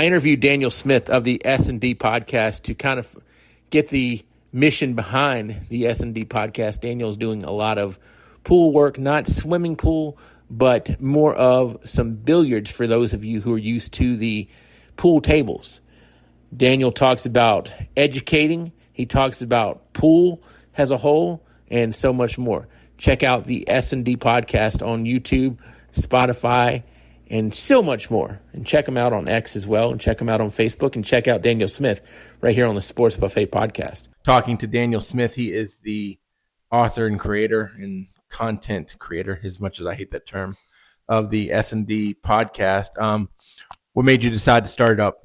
I interviewed Daniel Smith of the S&D Podcast to kind of get the mission behind the S&D Podcast. Daniel's doing a lot of pool work, not swimming pool, but more of some billiards for those of you who are used to the pool tables. Daniel talks about educating. He talks about pool as a whole and so much more. Check out the S&D Podcast on YouTube, Spotify, and so much more. And check them out on X as well, and check them out on Facebook, and check out Daniel Smith right here on the Sports Buffet Podcast. Talking to Daniel Smith, he is the author and creator and content creator, as much as I hate that term, of the S&D Podcast. What made you decide to start it up?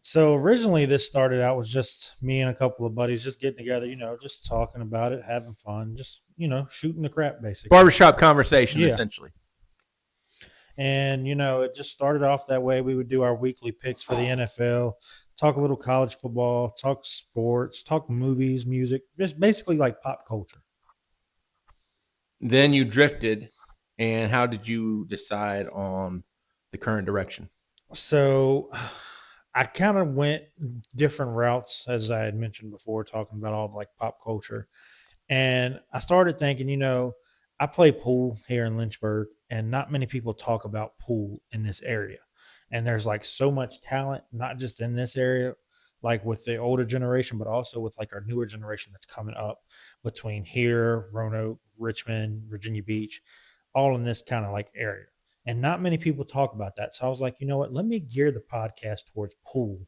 So originally this started out was just me and a couple of buddies just getting together, just talking about it, having fun, just, shooting the crap basically. Barbershop conversation, essentially. And, it just started off that way. We would do our weekly picks for the NFL, talk a little college football, talk sports, talk movies, music, just basically like pop culture. Then you drifted, and how did you decide on the current direction? So I kind of went different routes, as I had mentioned before, talking about all like pop culture. And I started thinking, I play pool here in Lynchburg, and not many people talk about pool in this area. And there's like so much talent, not just in this area, like with the older generation, but also with like our newer generation that's coming up between here, Roanoke, Richmond, Virginia Beach, all in this kind of like area. And not many people talk about that. So I was like, you know what, let me gear the podcast towards pool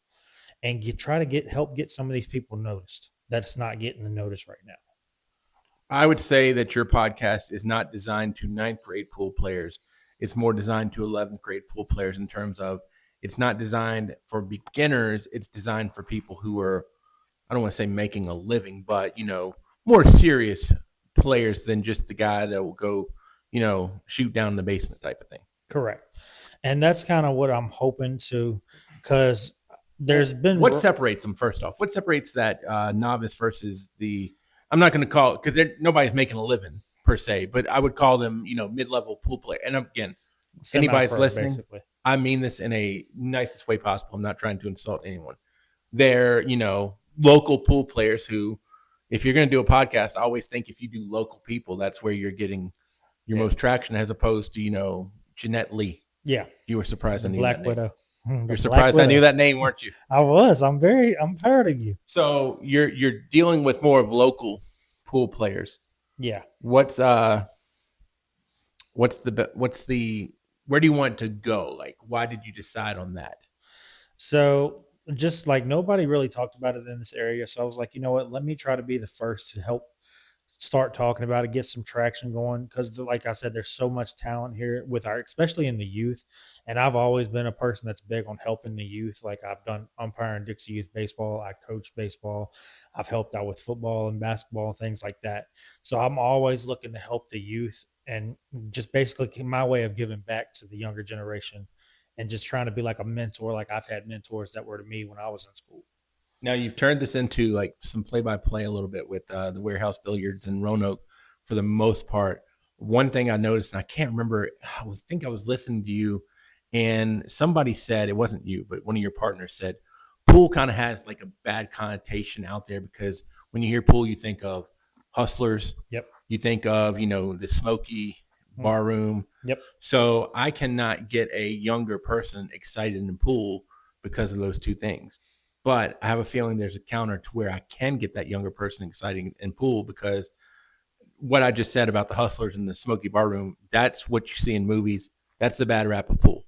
and try to help get some of these people noticed that's not getting the notice right now. I would say that your podcast is not designed to ninth grade pool players. It's more designed to 11th grade pool players in terms of it's not designed for beginners. It's designed for people who are, I don't want to say making a living, but, more serious players than just the guy that will go, shoot down in the basement type of thing. Correct. And that's kind of what I'm hoping to, because there's been. What separates them, first off? What separates that novice versus the, I'm not going to call it, because nobody's making a living per se, but I would call them, mid-level pool player. And again, anybody that's listening, basically. I mean this in a nicest way possible. I'm not trying to insult anyone. They're, local pool players who, if you're going to do a podcast, I always think if you do local people, that's where you're getting your most traction, as opposed to, Jeanette Lee. Yeah. You were surprised I knew Black that Widow. name. You're surprised I knew that name, weren't you? I was. I'm proud of you. So you're dealing with more of local pool players. Yeah. Where do you want to go? Like, why did you decide on that? So just like nobody really talked about it in this area. So I was like, you know what, let me try to be the first to help start talking about it, get some traction going. Because like I said, there's so much talent here especially in the youth. And I've always been a person that's big on helping the youth. Like I've done umpiring Dixie Youth Baseball. I coached baseball. I've helped out with football and basketball and things like that. So I'm always looking to help the youth and just basically my way of giving back to the younger generation and just trying to be like a mentor. Like I've had mentors that were to me when I was in school. Now you've turned this into like some play-by-play a little bit with the Warehouse Billiards in Roanoke for the most part. One thing I noticed, and I can't remember, I think I was listening to you, and somebody said, it wasn't you, but one of your partners said, pool kind of has like a bad connotation out there because when you hear pool, you think of hustlers. Yep. You think of, the smoky bar room. Yep. So I cannot get a younger person excited in the pool because of those two things. But I have a feeling there's a counter to where I can get that younger person excited in pool because what I just said about the hustlers in the smoky bar room, that's what you see in movies. That's the bad rap of pool.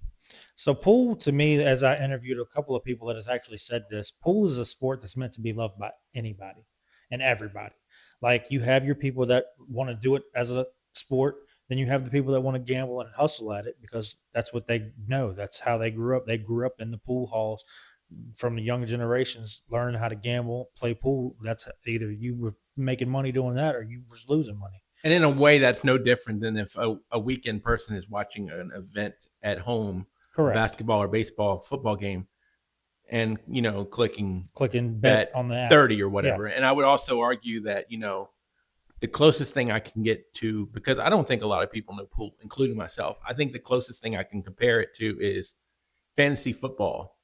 So pool, to me, as I interviewed a couple of people that has actually said this, pool is a sport that's meant to be loved by anybody and everybody. Like you have your people that want to do it as a sport. Then you have the people that want to gamble and hustle at it because that's what they know. That's how they grew up. They grew up in the pool halls from the younger generations, learning how to gamble, play pool. That's either you were making money doing that or you was losing money. And in a way, that's no different than if a weekend person is watching an event at home, correct, basketball or baseball, football game, and, clicking bet on the app. 30 or whatever. Yeah. And I would also argue that, the closest thing I can get to, because I don't think a lot of people know pool, including myself. I think the closest thing I can compare it to is fantasy football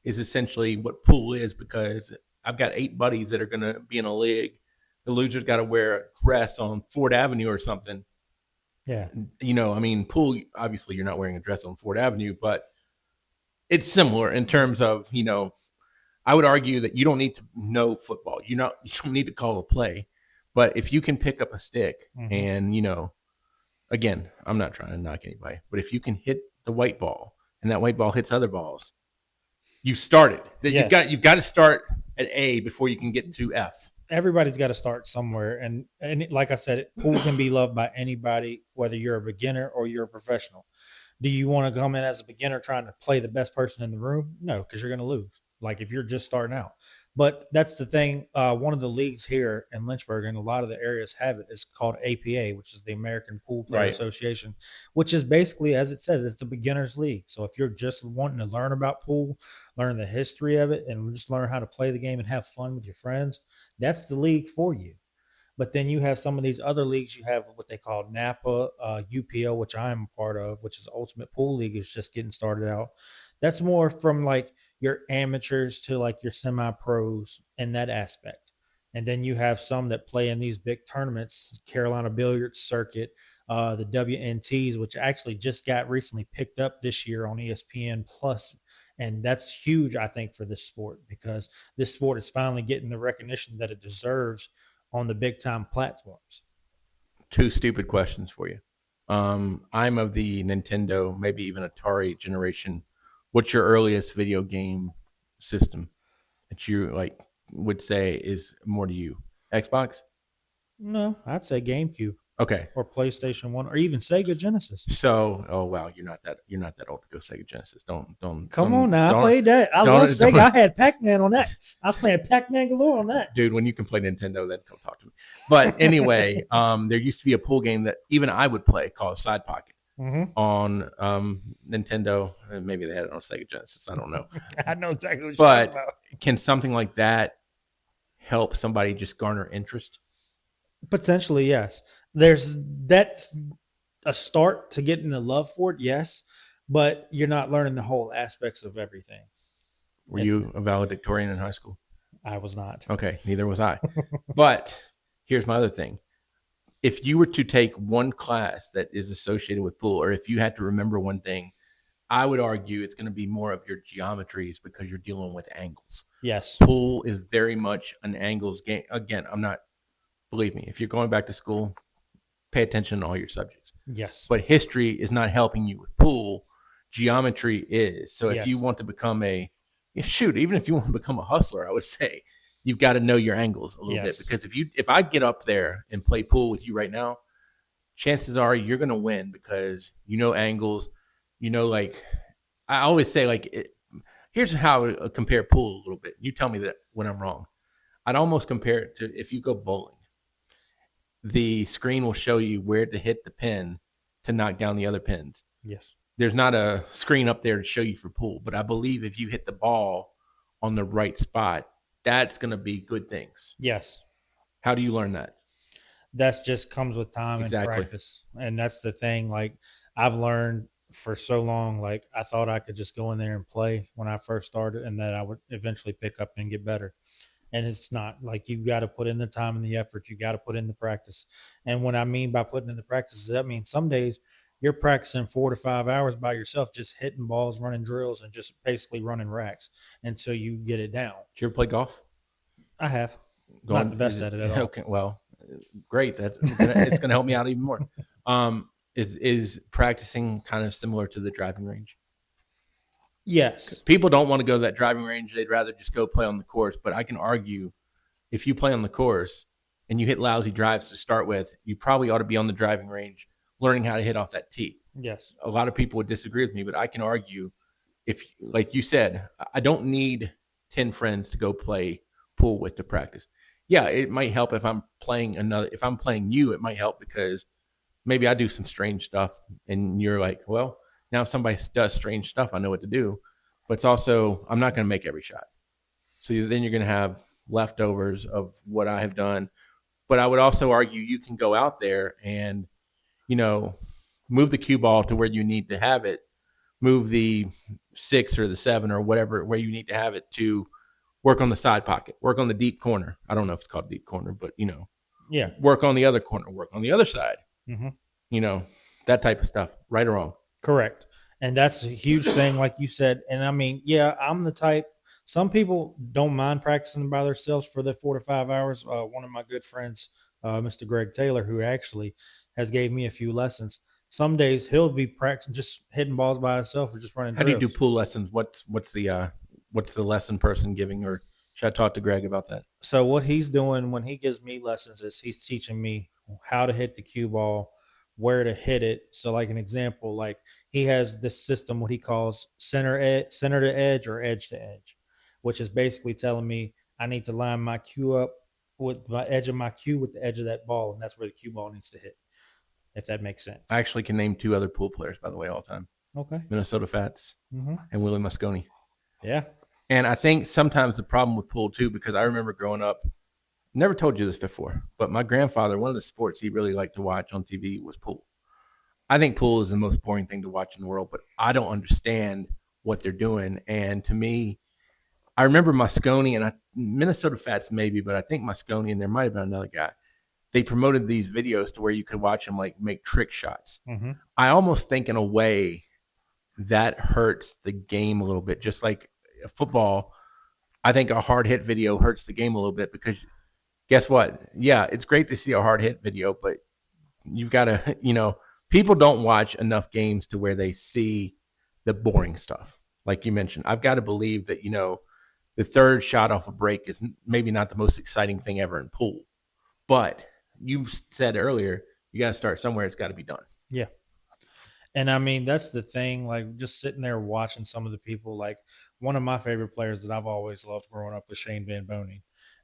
is essentially what pool is, because I've got 8 buddies that are going to be in a league. The loser's got to wear a dress on Ford Avenue or something. Yeah. I mean, pool, obviously you're not wearing a dress on Ford Avenue, but it's similar in terms of, I would argue that you don't need to know football. You don't need to call a play. But if you can pick up a stick and, again, I'm not trying to knock anybody, but if you can hit the white ball and that white ball hits other balls, you started. Yes. You've got to start at A before you can get to F. Everybody's got to start somewhere. And like I said, pool can be loved by anybody, whether you're a beginner or you're a professional. Do you want to come in as a beginner trying to play the best person in the room? No, because you're going to lose. Like if you're just starting out. But that's the thing. One of the leagues here in Lynchburg, and a lot of the areas have it, is called APA, which is the American Pool Player Association, which is basically, as it says, it's a beginner's league. So if you're just wanting to learn about pool, learn the history of it, and just learn how to play the game and have fun with your friends, that's the league for you. But then you have some of these other leagues. You have what they call NAPA, UPL, which I am a part of, which is the Ultimate Pool League, is just getting started out. That's more from like your amateurs to like your semi-pros in that aspect. And then you have some that play in these big tournaments, Carolina Billiards Circuit, the WNTs, which actually just got recently picked up this year on ESPN Plus. And that's huge, I think, for this sport, because this sport is finally getting the recognition that it deserves on the big time platforms. 2 stupid questions for you. I'm of the Nintendo, maybe even Atari generation. What's your earliest video game system that you would say is more to you? Xbox? No, I'd say GameCube. Okay. Or PlayStation 1, or even Sega Genesis. So, oh wow, you're not that old to go Sega Genesis. Come on now, I played that. I love Sega. I had Pac-Man on that. I was playing Pac-Man galore on that. Dude, when you can play Nintendo, then come talk to me. But anyway, there used to be a pool game that even I would play called Side Pocket on Nintendo. Maybe they had it on Sega Genesis. I don't know. I know exactly what you're talking about. Can something like that help somebody just garner interest? Potentially, yes. That's a start to getting the love for it, yes, but you're not learning the whole aspects of everything. Were you a valedictorian in high school? I was not. Okay, neither was I. But here's my other thing. If you were to take one class that is associated with pool, or if you had to remember one thing, I would argue it's going to be more of your geometries, because you're dealing with angles. Yes. Pool is very much an angles game. Again, believe me, if you're going back to school, pay attention to all your subjects. Yes. But history is not helping you with pool. Geometry is. So if you want to become even if you want to become a hustler, I would say you've got to know your angles a little bit. Because if I get up there and play pool with you right now, chances are you're going to win, because you know angles. I always say, here's how I compare pool a little bit. You tell me that when I'm wrong. I'd almost compare it to if you go bowling. The screen will show you where to hit the pin to knock down the other pins. Yes. There's not a screen up there to show you for pool, but I believe if you hit the ball on the right spot, that's going to be good things. Yes. How do you learn that? That just comes with time and practice. And that's the thing. Like, I've learned for so long, I thought I could just go in there and play when I first started, and that I would eventually pick up and get better. And it's not. You've got to put in the time and the effort. You got to put in the practice. And what I mean by putting in the practice, that means some days you're practicing 4 to 5 hours by yourself, just hitting balls, running drills, and just basically running racks until you get it down. Did you ever play golf? I have. Not the best at it at all. Okay, well, great. It's going to help me out even more. Is practicing kind of similar to the driving range? Yes. People don't want to go to that driving range. They'd rather just go play on the course. But I can argue, if you play on the course and you hit lousy drives to start with, you probably ought to be on the driving range learning how to hit off that tee. Yes. A lot of people would disagree with me, but I can argue, if, like you said, I don't need 10 friends to go play pool with to practice. Yeah, it might help if I'm playing you, it might help because maybe I do some strange stuff and you're like, well, now if somebody does strange stuff, I know what to do. But it's also, I'm not going to make every shot. So then you're going to have leftovers of what I have done. But I would also argue you can go out there and, move the cue ball to where you need to have it, move the 6 or the 7 or whatever, where you need to have it to work on the side pocket, work on the deep corner. I don't know if it's called deep corner, but, work on the other corner, work on the other side, that type of stuff, right or wrong. Correct. And that's a huge thing, like you said. And I mean, I'm the type, some people don't mind practicing by themselves for the 4 to 5 hours. One of my good friends, Mr. Greg Taylor, who actually has gave me a few lessons. Some days he'll be practicing just hitting balls by himself or just running. How do you do pool lessons? What's the lesson person giving, or should I talk to Greg about that? So what he's doing when he gives me lessons is he's teaching me how to hit the cue ball, where to hit it. So like an example, like he has this system, what he calls center to edge or edge to edge, which is basically telling me I need to line my cue up with my edge of my cue with the edge of that ball, and that's where the cue ball needs to hit, if that makes sense. I actually can name 2 other pool players, by the way, all time. Okay. Minnesota Fats and Willie Mosconi. Yeah. And I think sometimes the problem with pool, too, because I remember growing up, never told you this before, but my grandfather, one of the sports he really liked to watch on TV was pool. I think pool is the most boring thing to watch in the world, but I don't understand what they're doing. And to me, I remember Mosconi and Minnesota Fats maybe, but I think Mosconi and there might have been another guy. They promoted these videos to where you could watch them like make trick shots. Mm-hmm. I almost think in a way that hurts the game a little bit, just like football. I think a hard hit video hurts the game a little bit because guess what? Yeah, it's great to see a hard hit video, but you've got to, people don't watch enough games to where they see the boring stuff. Like you mentioned, I've got to believe that, the third shot off a break is maybe not the most exciting thing ever in pool, but you said earlier, you got to start somewhere. It's got to be done. Yeah. And I mean, that's the thing, like just sitting there watching some of the people, like one of my favorite players that I've always loved growing up was Shane Van Boening,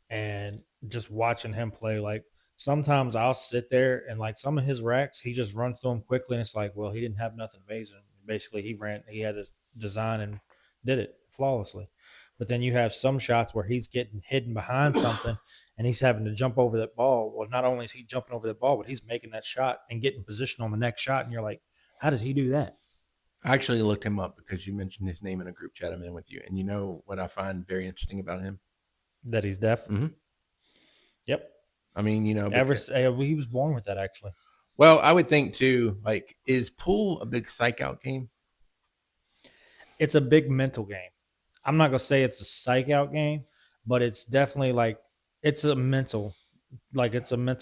and just watching him play, like sometimes I'll sit there and like some of his racks, he just runs through them quickly. And it's like, well, he didn't have nothing amazing. Basically he had a design and did it flawlessly. But then you have some shots where he's getting hidden behind something and he's having to jump over that ball. Well, not only is he jumping over the ball, but he's making that shot and getting position on the next shot. And you're like, how did he do that? I actually looked him up because you mentioned his name in a group chat I'm in with you. And you know what I find very interesting about him? That he's deaf? Mm-hmm. Yep. I mean, he was born with that, actually. Well, I would think, too, like, is pool a big psych-out game? It's a big mental game. I'm not going to say it's a psych-out game, but it's definitely, like, it's a mental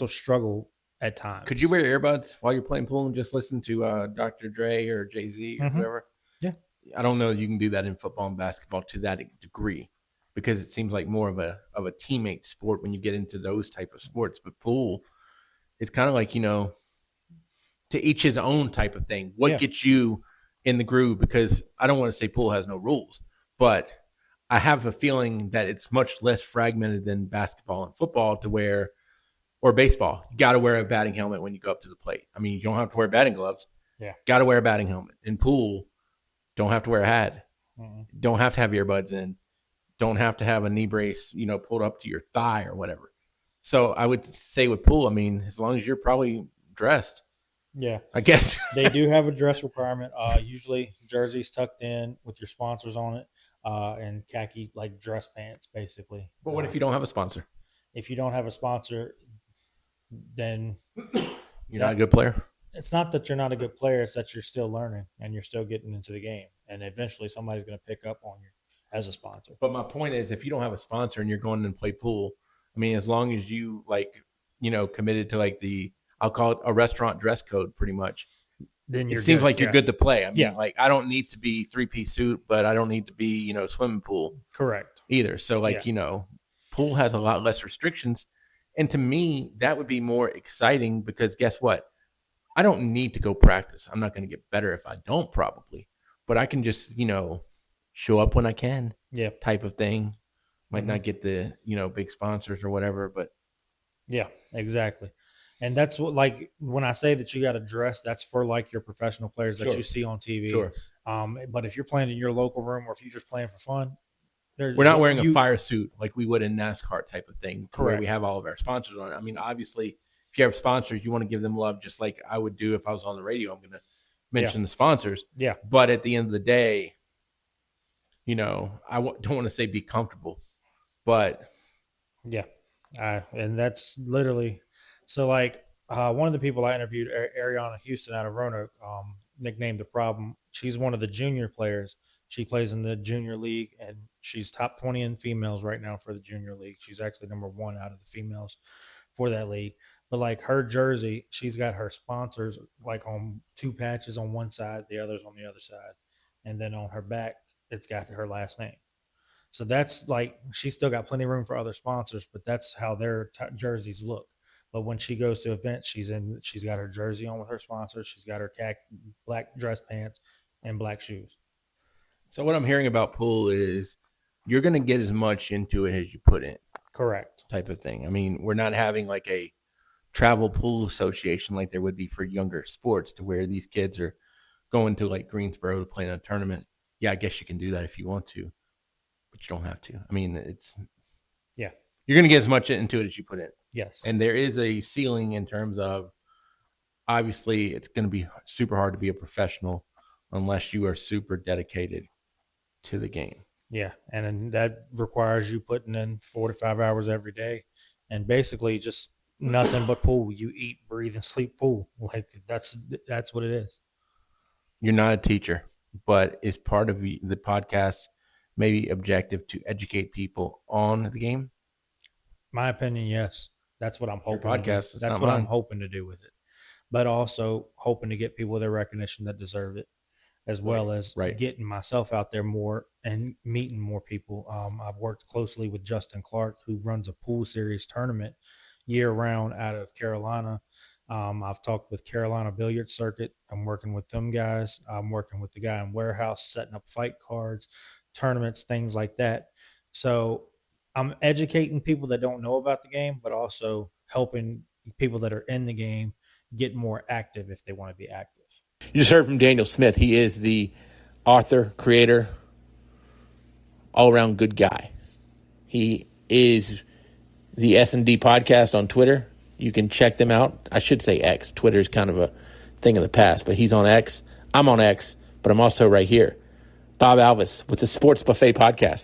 struggle at times. Could you wear earbuds while you're playing pool and just listen to Dr. Dre or Jay-Z or whoever? Yeah. I don't know that you can do that in football and basketball to that degree because it seems like more of a teammate sport when you get into those type of sports. But pool, it's kind of like, to each his own type of thing. What gets you in the groove? Because I don't want to say pool has no rules, but I have a feeling that it's much less fragmented than basketball and football or baseball. You got to wear a batting helmet when you go up to the plate. I mean, you don't have to wear batting gloves. Yeah. Got to wear a batting helmet. In pool, don't have to wear a hat. Mm-hmm. Don't have to have earbuds in. Don't have to have a knee brace, pulled up to your thigh or whatever. So I would say with pool, I mean, as long as you're probably dressed. Yeah. I guess. They do have a dress requirement. Usually jerseys tucked in with your sponsors on it, and khaki like dress pants, basically. But what if you don't have a sponsor? If you don't have a sponsor, then you're not a good player. It's not that you're not a good player, it's that you're still learning and you're still getting into the game. And eventually somebody's going to pick up on you as a sponsor. But my point is, if you don't have a sponsor and you're going and play pool, I mean, as long as you committed to like I'll call it a restaurant dress code pretty much. Then it seems like you're good to play. I mean, like I don't need to be 3-piece suit, but I don't need to be, swimming pool. Correct. Either. So pool has a lot less restrictions. And to me, that would be more exciting because guess what? I don't need to go practice. I'm not going to get better if I don't probably, but I can just, show up when I can. Yeah. Type of thing. Might not get the, big sponsors or whatever, but. Yeah, exactly. And that's what, like, when I say that you got to dress, that's for like your professional players that you see on TV. Sure. But if you're playing in your local room or if you're just playing for fun, we're not wearing a fire suit like we would in NASCAR type of thing. Correct. Where we have all of our sponsors on it. I mean, obviously, if you have sponsors, you want to give them love just like I would do if I was on the radio. I'm going to mention the sponsors. Yeah. But at the end of the day, don't want to say be comfortable, but Yeah. And that's literally so like one of the people I interviewed, Ariana Houston out of Roanoke, nicknamed The Problem. She's one of the junior players. She plays in the junior league and she's top 20 in females right now for the junior league. She's actually number one out of the females for that league. But like her jersey, she's got her sponsors like on two patches on one side, the others on the other side. And then on her back, it's got her last name. So that's like she's still got plenty of room for other sponsors, but that's how their jerseys look. But when she goes to events, she's got her jersey on with her sponsors. She's got her black dress pants and black shoes. So what I'm hearing about pool is you're going to get as much into it as you put in. Correct. Type of thing. I mean, we're not having like a travel pool association like there would be for younger sports to where these kids are going to like Greensboro to play in a tournament. Yeah, I guess you can do that if you want to, but you don't have to. I mean, you're going to get as much into it as you put in. Yes. And there is a ceiling in terms of, obviously, it's going to be super hard to be a professional unless you are super dedicated to the game. Yeah. And then that requires you putting in 4 to 5 hours every day and basically just nothing but pool. You eat, breathe, and sleep pool. Like that's what it is. You're not a teacher, but is part of the podcast maybe objective to educate people on the game? My opinion, yes. That's what I'm hoping. Podcast. That's what I'm hoping to do with it. But also hoping to get people their recognition that deserve it, as well as getting myself out there more and meeting more people. I've worked closely with Justin Clark, who runs a pool series tournament year round out of Carolina. I've talked with Carolina Billiard Circuit. I'm working with them guys. I'm working with the guy in Warehouse, setting up fight cards, tournaments, things like that. So I'm educating people that don't know about the game, but also helping people that are in the game get more active if they want to be active. You just heard from Daniel Smith. He is the author, creator, all-around good guy. He is the S&D Podcast on Twitter. You can check them out. I should say X. Twitter is kind of a thing of the past, but he's on X. I'm on X, but I'm also right here. Bob Alvis with the Sports Buffet Podcast.